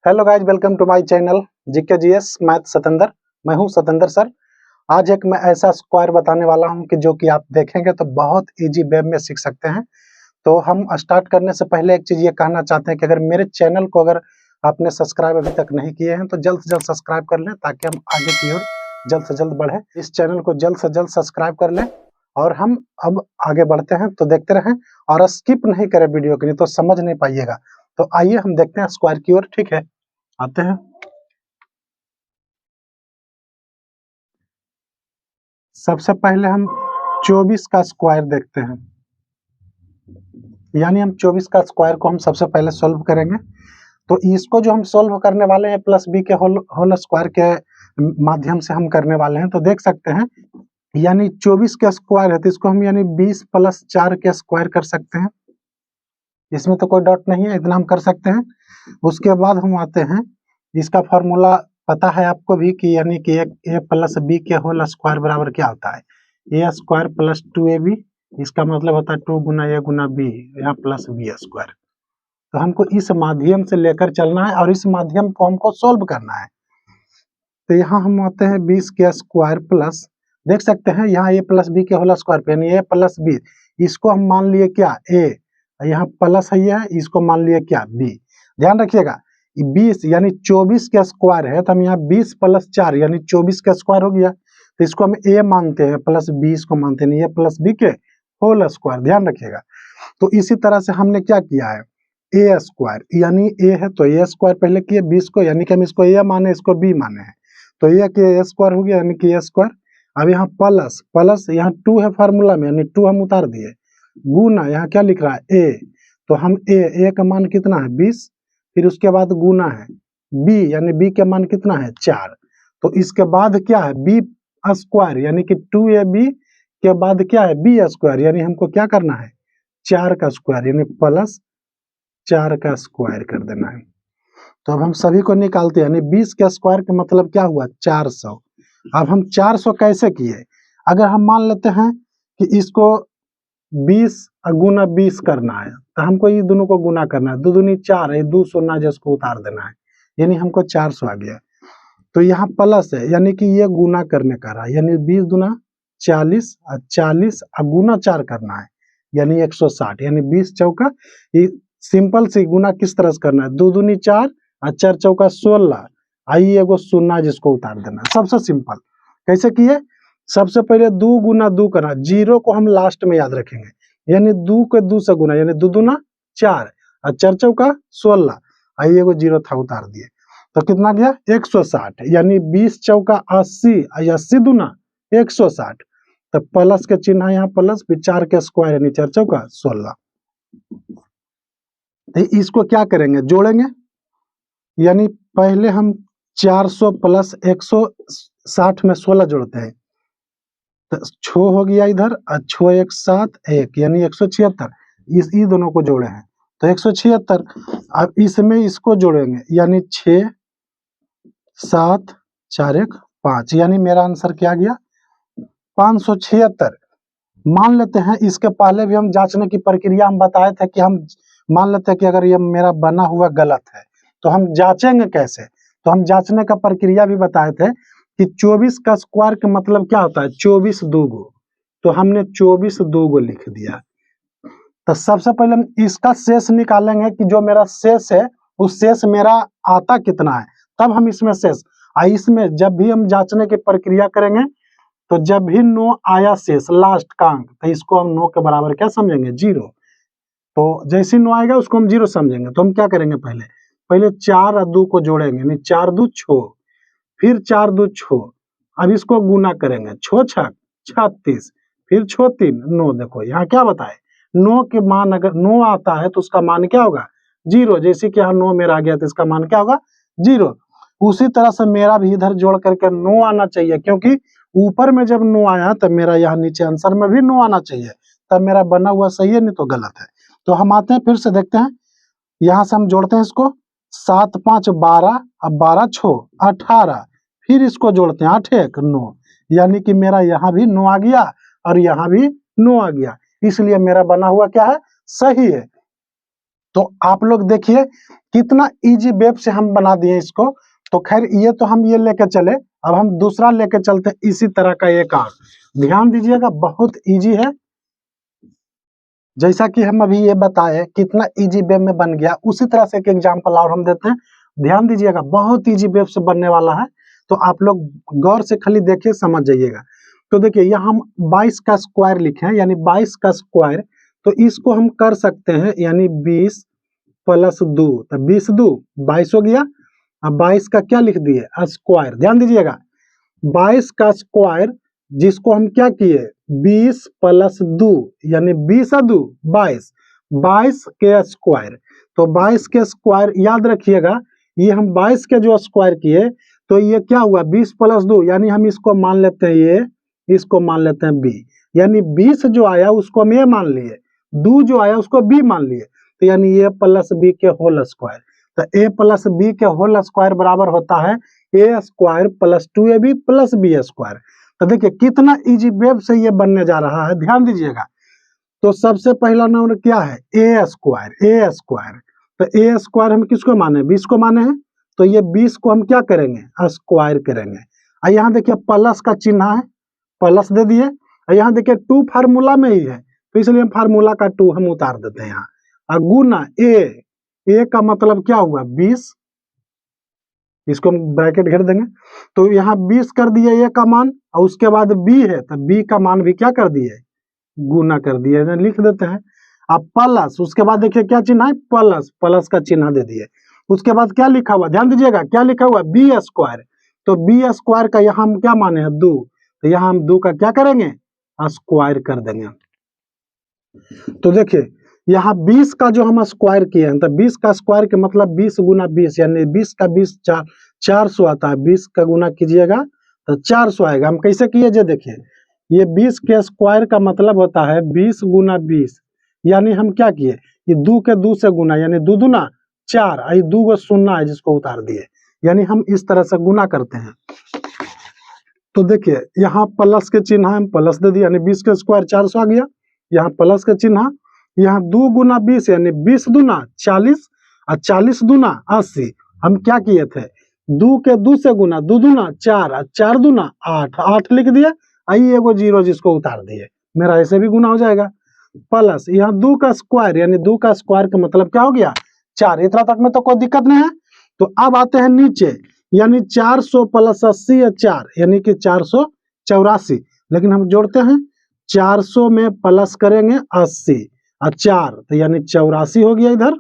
Hello guys, welcome to my channel GK GS math Satendra. मैं हूं Satendra sir. आज एक मैं ऐसा स्क्वायर बताने वाला हूं कि जो कि आप देखेंगे तो बहुत इजी वे में सीख सकते हैं। तो हम स्टार्ट करने से पहले एक चीज़ ये कहना चाहते हैं कि अगर मेरे चैनल को अगर आपने सब्सक्राइब अभी तक नहीं किए हैं तो जल्द से जल्द सब्सक्राइब कर लें, ताकि हम आगे की ओर जल्द से जल्द बढ़े। इस चैनल को जल्द से जल्द सब्सक्राइब कर लें और हम अब आगे बढ़ते हैं। तो देखते रहें और स्किप नहीं करें वीडियो के लिए, तो समझ नहीं पाइएगा। तो आइए हम देखते हैं स्क्वायर की ओर। ठीक है, आते हैं। सबसे पहले हम 24 का स्क्वायर देखते हैं, यानी हम 24 का स्क्वायर को हम सबसे पहले सॉल्व करेंगे। तो इसको जो हम सॉल्व करने वाले हैं प्लस बी के होल स्क्वायर के माध्यम से हम करने वाले हैं। तो देख सकते हैं, यानी 24 का स्क्वायर है तो इसको हम यानी 20 + 4 के स्क्वायर कर सकते हैं। इसमें तो कोई डाउट नहीं है, इतना हम कर सकते हैं। उसके बाद हम आते हैं, इसका फॉर्मूला पता है आपको भी कि यानी कि a + b के होल स्क्वायर बराबर क्या होता है, a² + 2ab। इसका मतलब होता है 2 × a × b, यहाँ प्लस b स्क्वायर। तो हमको इस माध्यम से लेकर चलना है और इस माध्यम को हमको सोल्व करना है। तो यहाँ हम आते हैं 20 के स्क्वायर प्लस, देख सकते हैं यहाँ a + b के होल स्क्वायर पे, यानी a + b, इसको हम मान लिए क्या a, यहाँ प्लस है ये, इसको मान लिए क्या b। ध्यान रखिएगा 20 यानी 24 का स्क्वायर है, तो हम यहाँ 20 + 4 यानी 24 का स्क्वायर हो गया। तो इसको हम a मानते हैं, प्लस b इसको मानते हैं, a + b के होल स्क्वायर। ध्यान रखिएगा। तो इसी तरह से हमने क्या किया है, a² यानी a है तो a² पहले किए 20 को, यानी कि हम इसको a माने, इसको b माने हैं। तो ये कि a² हो गया, यानी कि a²। अब यहाँ प्लस यहाँ 2 है फार्मूला में, यानी 2 हम उतार दिए, गुना यहाँ क्या लिख रहा है a, तो हम a का मान कितना है 20, फिर उसके बाद गुना है b, यानी b का मान कितना है 4। तो इसके बाद क्या है b² यानी कि 2ab के बाद क्या है b², यानी हमको क्या करना है 4 का स्क्वायर, यानी प्लस 4 का स्क्वायर कर देना है। तो अब हम सभी को निकालते हैं, यानी 20 का स्क्वायर का मतलब क्या हुआ 400। अब हम 400 कैसे किए, अगर हम मान लेते हैं कि इसको 20 × 20 करना है, तो हमको ये दोनों को गुना करना है, 2 दूनी 4 है, 2 शून्य जिसको उतार देना है, यानी हमको 400 आ गया। तो यहाँ प्लस है, यानी कि ये गुना करने का रहा, यानी 20 दूना 40 और 40 गुना 4 करना है, यानी 160, यानी 20 चौका। ये सिंपल से गुना किस तरह से करना है, 2 दूनी 4 और 4 चौका 16, आइए एगो शून्य जिसको उतार देना है। सबसे सिंपल कैसे किए, सबसे पहले 2 × 2 करना, जीरो को हम लास्ट में याद रखेंगे, यानी 2 के 2 से गुना, यानी 2 दूना 4 और 4 चौका 16, आइए एगो जीरो था उतार दिए। तो कितना गया 160, यानी 20 चौका 80 और 80 दूना 160। तो प्लस के चिन्ह यहाँ प्लस, फिर 4 के स्क्वायर यानी 4 चौका 16। तो इसको क्या करेंगे जोड़ेंगे, यानी पहले हम 400 + 160 में 16 जोड़ते हैं, तो 6 हो गया इधर और 6 1 7 1, यानी 176। इस दोनों को जोड़े हैं तो 176। अब इसमें इसको जोड़ेंगे, यानी 6 7 4 1 5, यानी मेरा आंसर क्या गया 576। मान लेते हैं, इसके पहले भी हम जांचने की प्रक्रिया हम बताए थे कि हम मान लेते हैं कि अगर ये मेरा बना हुआ गलत है तो हम जांचेंगे कैसे। तो हम जांचने का प्रक्रिया भी बताए थे कि 24 का स्क्वायर का मतलब क्या होता है 24 दूगो, तो हमने 24 दूगो लिख दिया। तो सबसे पहले हम इसका शेष निकालेंगे कि जो मेरा शेष है उस शेष मेरा आता कितना है, तब हम इसमें शेष इसमें जब भी हम जांचने की प्रक्रिया करेंगे तो जब भी 9 आया शेष लास्ट का अंक, तो इसको हम 9 के बराबर क्या समझेंगे 0। तो जैसे 9 आएगा उसको हम 0 समझेंगे। तो हम क्या करेंगे, पहले 4 और 2 को जोड़ेंगे, यानी 4 2 6, फिर 4 2 6, अब इसको गुना करेंगे 6 6 36, फिर 6 3 9। देखो यहाँ क्या बताए 9 के मान अगर 9 आता है तो उसका मान क्या होगा 0, जैसे कि यहाँ 9 मेरा आ गया तो इसका मान क्या होगा 0। उसी तरह से मेरा भी इधर जोड़ करके 9 आना चाहिए, क्योंकि ऊपर में जब 9 आया तब मेरा यहाँ नीचे आंसर में भी 9 आना चाहिए, तब मेरा बना हुआ सही है, नहीं तो गलत है। तो हम आते हैं फिर से देखते हैं, यहाँ से हम जोड़ते हैं इसको 7 5 12 और 12 6 18, फिर इसको जोड़ते हैं 8 1 9, यानी कि मेरा यहाँ भी 9 आ गया और यहाँ भी 9 आ गया, इसलिए मेरा बना हुआ क्या है सही है। तो आप लोग देखिए कितना इजी वेब से हम बना दिए इसको। तो खैर ये तो हम ये लेके चले, अब हम दूसरा लेके चलते हैं इसी तरह का एक और। ध्यान दीजिएगा बहुत इजी है, जैसा कि हम अभी ये बताए कितना इजी वेब में बन गया, उसी तरह से एक एग्जांपल और हम देते हैं। ध्यान दीजिएगा बहुत इजी वेब से बनने वाला है, तो आप लोग गौर से खाली देखिए समझ जाइएगा। तो देखिए यहाँ हम 22 का स्क्वायर लिखे हैं, यानी 22 का स्क्वायर, तो इसको हम कर सकते हैं यानी 20 प्लस 2, तो 20 2 22 हो गया। अब 22 का क्या लिख दिए स्क्वायर, ध्यान दीजिएगा 22 का स्क्वायर जिसको हम क्या किए 20 प्लस 2 यानी 20 2 22, 22 के स्क्वायर। तो 22 के स्क्वायर याद रखिएगा, ये हम 22 के जो स्क्वायर किए तो ये क्या हुआ 20 प्लस 2, यानी हम इसको मान लेते हैं ये, इसको मान लेते हैं बी, यानी 20 जो आया उसको हम ए मान लिए, 2 जो आया उसको बी मान लिए, तो यानी ए प्लस बी के होल स्क्वायर। तो ए प्लस बी के होल स्क्वायर बराबर होता है A square plus 2ab plus B square. तो देखिए कितना इजी वेब से ये बनने जा रहा है, ध्यान दीजिएगा। तो सबसे पहला नंबर क्या है ए स्क्वायर, ए स्क्वायर। तो ए स्क्वायर हम किसको माने 20 को माने हैं, तो ये 20 को हम क्या करेंगे स्क्वायर करेंगे। और यहाँ देखिए प्लस का चिन्ह है, प्लस दे दिए, और यहाँ देखिए 2 फार्मूला में ही है, तो इसलिए हम फार्मूला का 2 हम उतार देते हैं यहाँ। और गुना ए का मतलब क्या हुआ 20, इसको हम ब्रैकेट घेर देंगे। तो यहाँ 20 कर दिए ए का मान, और उसके बाद बी है तो बी का मान भी क्या कर दिए गुना कर दिए, लिख देते हैं। अब प्लस, उसके बाद देखिए क्या चिन्ह है प्लस, प्लस का चिन्ह दे दिए। उसके बाद क्या लिखा हुआ ध्यान दीजिएगा, क्या लिखा हुआ बी स्क्वायर। तो बी स्क्वायर का यहाँ हम क्या माने हैं 2, तो यहाँ हम 2 का क्या करेंगे स्क्वायर कर देंगे। तो देखिए यहाँ 20 का जो हम स्क्वायर किए हैं, तो 20 का स्क्वायर के मतलब 20 गुना 20, यानी 20 का 20 400 आता है, 20 का गुना कीजिएगा तो 400 आएगा। हम कैसे किए जे देखिए, ये 20 के स्क्वायर का मतलब होता है 20 गुना 20, यानी हम क्या किए ये 2 के 2 से गुना, यानी 2 दूना 4, आई 2 को शून्य है जिसको उतार दिए, यानी हम इस तरह से गुना करते हैं। तो देखिए यहाँ प्लस के चिन्ह हम प्लस दे दिए, यानी 20 के स्क्वायर 400 आ गया, यहाँ प्लस के चिन्ह, यहाँ 2 गुना 20 यानी 20 दूना 40, और 40 दूना 80। हम क्या किए थे 2 के 2 से गुना, 2 दूना 4, और 4 दूना 8, 8 लिख दिए, आई एगो जीरो जिसको उतार दिए, मेरा ऐसे भी गुना हो जाएगा। प्लस यहाँ 2 का स्क्वायर, यानी 2 का स्क्वायर का मतलब क्या हो गया 4, इतना तक में तो कोई दिक्कत नहीं है। तो अब आते हैं नीचे, यानी 400 प्लस 80 है 4, यानी कि 484, लेकिन हम जोड़ते हैं 400 में प्लस करेंगे 80 और 4, तो यानी 84 हो गया इधर।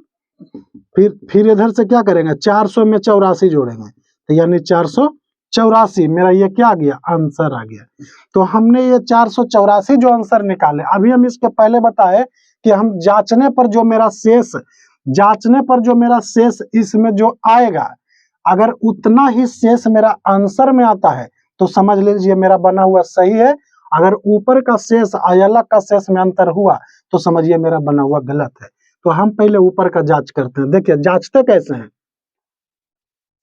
फिर इधर से क्या करेंगे 400 में 84 जोड़ेंगे, तो यानी 484, मेरा ये क्या आ गया आंसर आ गया। तो हमने ये 484 जो आंसर निकाले, अभी हम इसके पहले बताए कि हम जांचने पर जो मेरा शेष इसमें जो आएगा, अगर उतना ही शेष मेरा आंसर में आता है तो समझ लीजिए मेरा बना हुआ सही है, अगर ऊपर का शेष अलग का शेष में अंतर हुआ तो समझिए मेरा बना हुआ गलत है। तो हम पहले ऊपर का जांच करते हैं। देखिए जांचते कैसे हैं,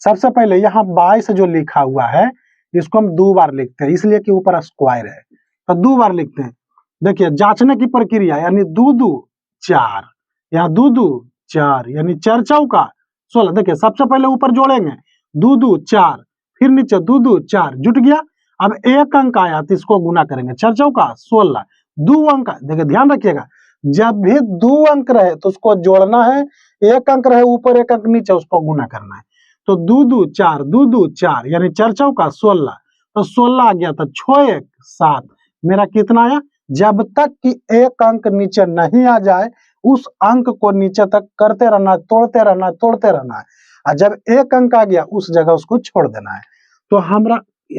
सबसे पहले यहाँ 22 जो लिखा हुआ है इसको हम 2 बार लिखते हैं, इसलिए कि ऊपर स्क्वायर है तो 2 बार लिखते हैं। देखिए जांचने की प्रक्रिया, यानी 2 2 4, यहाँ 2 2 4, यानी 4 चौका 16। देखिए सबसे पहले ऊपर जोड़ेंगे 2 2 4, फिर नीचे 2 2 4, जुट गया। अब एक अंक आया तो इसको गुना करेंगे, 4 चौका 16, 2 अंक। देखिए ध्यान रखिएगा, जब भी 2 अंक रहे तो उसको जोड़ना है, एक अंक रहे ऊपर एक अंक नीचे उसको गुना करना है। तो 2 2 4, 2 2 4, यानी 4 चौका 16, तो 16 आ गया था, 6 1 7, मेरा कितना आया। जब तक कि एक अंक नीचे नहीं आ जाए उस अंक को नीचे तक करते रहना, तोड़ते रहना है, और जब एक अंक आ गया उस जगह उसको छोड़ देना है। तो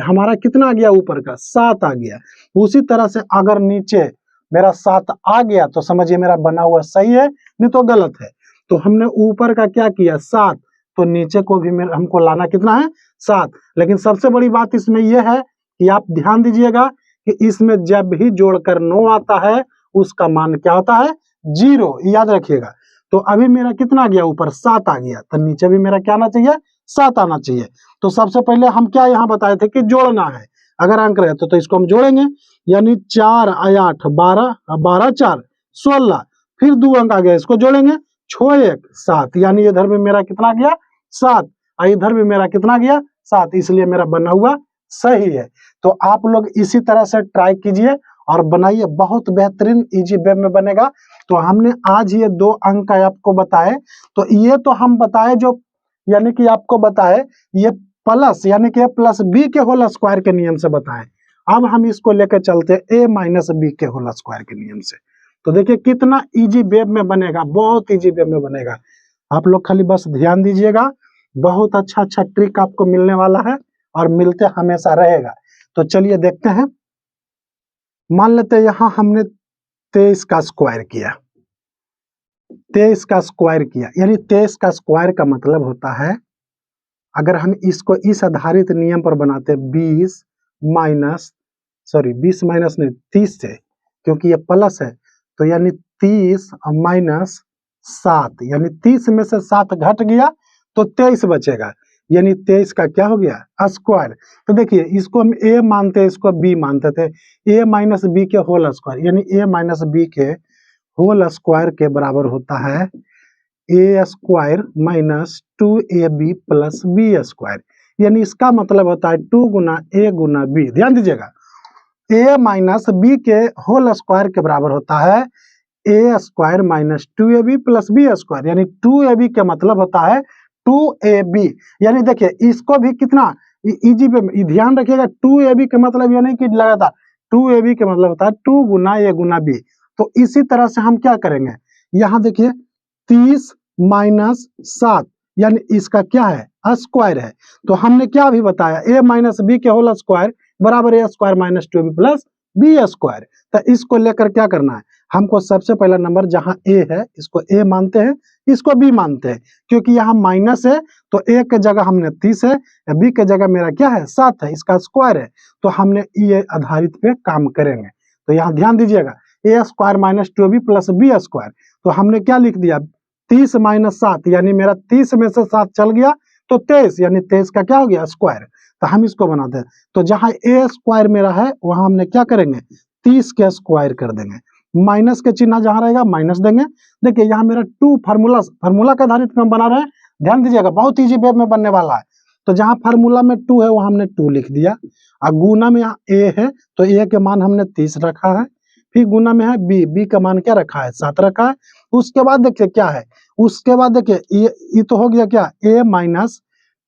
हमारा कितना आ गया ऊपर का 7 आ गया। उसी तरह से अगर नीचे मेरा 7 आ गया तो समझिए मेरा बना हुआ सही है, नहीं तो गलत है। तो हमने ऊपर का क्या किया 7, तो नीचे को भी हमको लाना कितना है 7। लेकिन सबसे बड़ी बात इसमें यह है कि आप ध्यान दीजिएगा कि इसमें जब भी जोड़कर 9 आता है उसका मान क्या होता है 0, याद रखिएगा। तो अभी मेरा कितना आ गया ऊपर 7 आ गया, तो नीचे भी मेरा क्या आना चाहिए 7 आना चाहिए। तो सबसे पहले हम क्या यहाँ बताए थे कि जोड़ना है, अगर अंक रहे तो इसको हम जोड़ेंगे, यानी 4 8 12, 12 4 16, फिर 2 अंक आ गया इसको जोड़ेंगे 6 1 7, यानी इधर भी मेरा कितना गया 7, और इधर भी मेरा कितना गया 7, इसलिए मेरा बना हुआ सही है। तो आप लोग इसी तरह से ट्राई कीजिए और बनाइए, बहुत बेहतरीन इजी वे में बनेगा। तो हमने आज ये 2 अंक आपको बताए, तो ये तो हम बताए जो यानी कि आपको बताए ये प्लस यानी कि प्लस बी के होल स्क्वायर के नियम से बताएं। अब हम इसको लेकर चलते हैं ए माइनस बी के होल स्क्वायर के नियम से। तो देखिए कितना इजी वे में बनेगा, बहुत इजी वे में बनेगा। आप लोग खाली बस ध्यान दीजिएगा, बहुत अच्छा अच्छा ट्रिक आपको मिलने वाला है और मिलते हमेशा रहेगा। तो चलिए देखते हैं। मान लेते हैं यहाँ हमने 23 का स्क्वायर किया, 23 का स्क्वायर किया, यानी 23 का स्क्वायर का मतलब होता है, अगर हम इसको इस आधारित नियम पर बनाते 20 माइनस 30 से, क्योंकि ये प्लस है, तो यानी 30 माइनस 7, यानी 30 में से 7 घट गया तो 23 बचेगा, यानी 23 का क्या हो गया स्क्वायर। तो देखिए इसको हम ए मानते हैं, इसको बी मानते थे, ए माइनस बी के होल स्क्वायर, यानी ए माइनस बी के होल स्क्वायर के बराबर होता है A square minus 2ab plus B square, यानी इसका मतलब होता है 2 गुना ए गुना बी। ध्यान दीजिएगा, ए माइनस बी के होल स्क्वायर के बराबर होता है A square minus 2ab plus B square, यानी 2ab का मतलब होता है 2ab। यानी देखिए इसको भी कितना इजी पे ध्यान रखिएगा, 2ab का मतलब ये नहीं कि लगातार, 2ab का मतलब होता है 2 गुना ए गुना बी। तो इसी तरह से हम क्या करेंगे, यहाँ देखिए 30 माइनस 7, यानी इसका क्या है स्क्वायर है। तो हमने क्या अभी बताया, ए माइनस बी के होल स्क्वायर बराबर A square minus 2ab plus B square. तो इसको लेकर क्या करना है, हमको सबसे पहला नंबर जहां ए है इसको ए मानते हैं, इसको बी मानते हैं, क्योंकि यहाँ माइनस है तो ए के जगह हमने 30 है, बी के जगह मेरा क्या है 7 है, इसका स्क्वायर है, तो हमने ये आधारित पे काम करेंगे। तो यहाँ ध्यान दीजिएगा, A square minus 2ab plus B square, तो हमने क्या लिख दिया 30 माइनस 7, यानी मेरा 30 में से 7 चल गया तो 23, यानी 23 का क्या हो गया स्क्वायर। तो हम इसको बनाते हैं, तो जहां ए स्क्वायर मेरा है वहां हमने क्या करेंगे 30 के स्क्वायर कर देंगे, माइनस के चिन्ह जहां रहेगा माइनस देंगे। देखिए यहाँ मेरा 2 फार्मूला के आधारित में हम बना रहे हैं, ध्यान दीजिएगा बहुत इजी वे में बनने वाला है। तो जहां फार्मूला में 2 है वहां हमने 2 लिख दिया, और गुना में यहाँ ए है तो ए के मान हमने 30 रखा है, फिर गुना में है बी का मान क्या रखा है 7 रखा है। उसके बाद देखिए क्या है, उसके बाद देखिए ये तो हो गया क्या A minus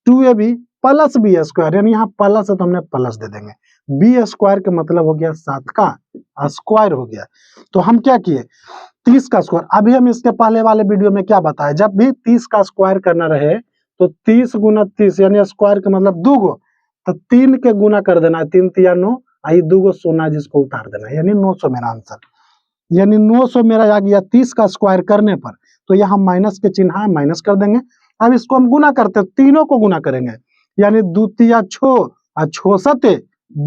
2ab plus B square, यानी यहाँ प्लस है तो हमने प्लस दे देंगे, बी स्क्वायर का मतलब हो गया 7 का स्क्वायर हो गया। तो हम क्या किए 30 का स्क्वायर, अभी हम इसके पहले वाले वीडियो में क्या बताए, जब भी 30 का स्क्वायर करना रहे तो 30 गुना 30 यानी स्क्वायर का मतलब 2 गो, तो 3 के गुना कर देना है, 3 तिया 9, आई 2 गो सोना जिसको उतार देना है, यानी 900 मेरा आंसर, यानी 900 मेरा आ गया 30 का स्क्वायर करने पर। तो यहाँ माइनस के चिन्ह है माइनस कर देंगे। अब इसको हम गुना करते हैं, तीनों को गुना करेंगे, यानी 2 तिया 6 और 6 सते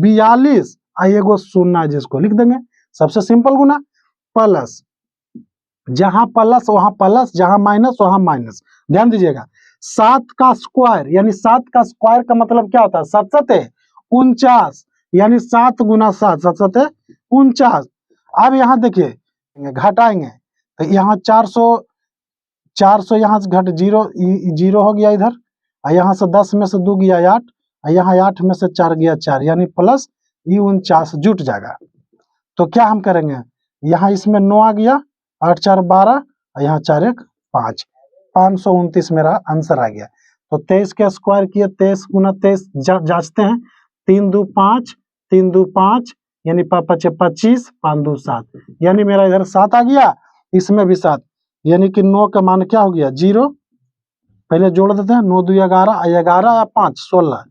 42, एगो शून्य जिसको लिख देंगे, सबसे सिंपल गुना, प्लस जहां प्लस वहां प्लस, जहां माइनस वहां माइनस। ध्यान दीजिएगा 7 का स्क्वायर, यानी 7 का स्क्वायर का मतलब क्या होता है 7 सते 49, यानी 7 गुना 7 7 सते 49। अब यहाँ देखिए घटाएंगे तो यहाँ 400 यहाँ से घट जीरो हो गया इधर, और यहाँ से 10 में से 2 गया 8, और यहाँ 8 में से 4 गया 4, यानी प्लस 49 जुट जाएगा। तो क्या हम करेंगे, यहाँ इसमें 9 आ गया, 8 4 12, और यहाँ 4 1 5, 529 मेरा आंसर आ गया। तो 23 के स्क्वायर किए, 23 गुना 23 जांचते हैं, 3 2 5, 3 2 5, यानी 5 5 25, 5 2 7, यानी मेरा इधर 7 आ गया, इसमें भी 7, यानी कि 9 का मान क्या हो गया 0, पहले जोड़ देते हैं, 9 2 11, 11 या 5 16,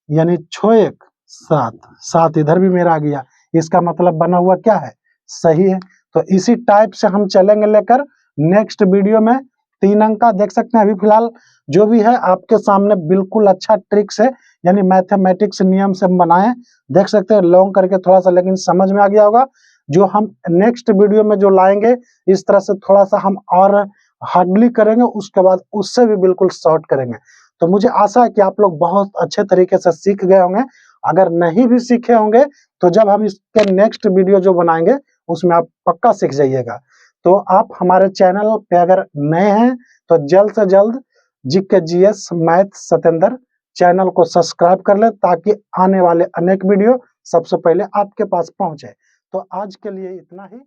यानी 6 1 7, 7 इधर भी मेरा आ गया, इसका मतलब बना हुआ क्या है सही है। तो इसी टाइप से हम चलेंगे लेकर नेक्स्ट वीडियो में 3 अंक का। देख सकते हैं अभी फिलहाल जो भी है आपके सामने बिल्कुल अच्छा ट्रिक्स है, यानी मैथमेटिक्स नियम से हम बनाए, देख सकते हैं लॉन्ग करके थोड़ा सा, लेकिन समझ में आ गया होगा। जो हम नेक्स्ट वीडियो में जो लाएंगे इस तरह से थोड़ा सा हम और हार्डली करेंगे, उसके बाद उससे भी बिल्कुल शॉर्ट करेंगे। तो मुझे आशा है कि आप लोग बहुत अच्छे तरीके से सीख गए होंगे। अगर नहीं भी सीखे होंगे तो जब हम इसके नेक्स्ट वीडियो जो बनाएंगे उसमें आप पक्का सीख जाइएगा। तो आप हमारे चैनल पे अगर नए हैं तो जल्द से जल्द GK GS math Satendra channel को सब्सक्राइब कर लें, ताकि आने वाले अनेक वीडियो सबसे पहले आपके पास पहुंचे। तो आज के लिए इतना ही।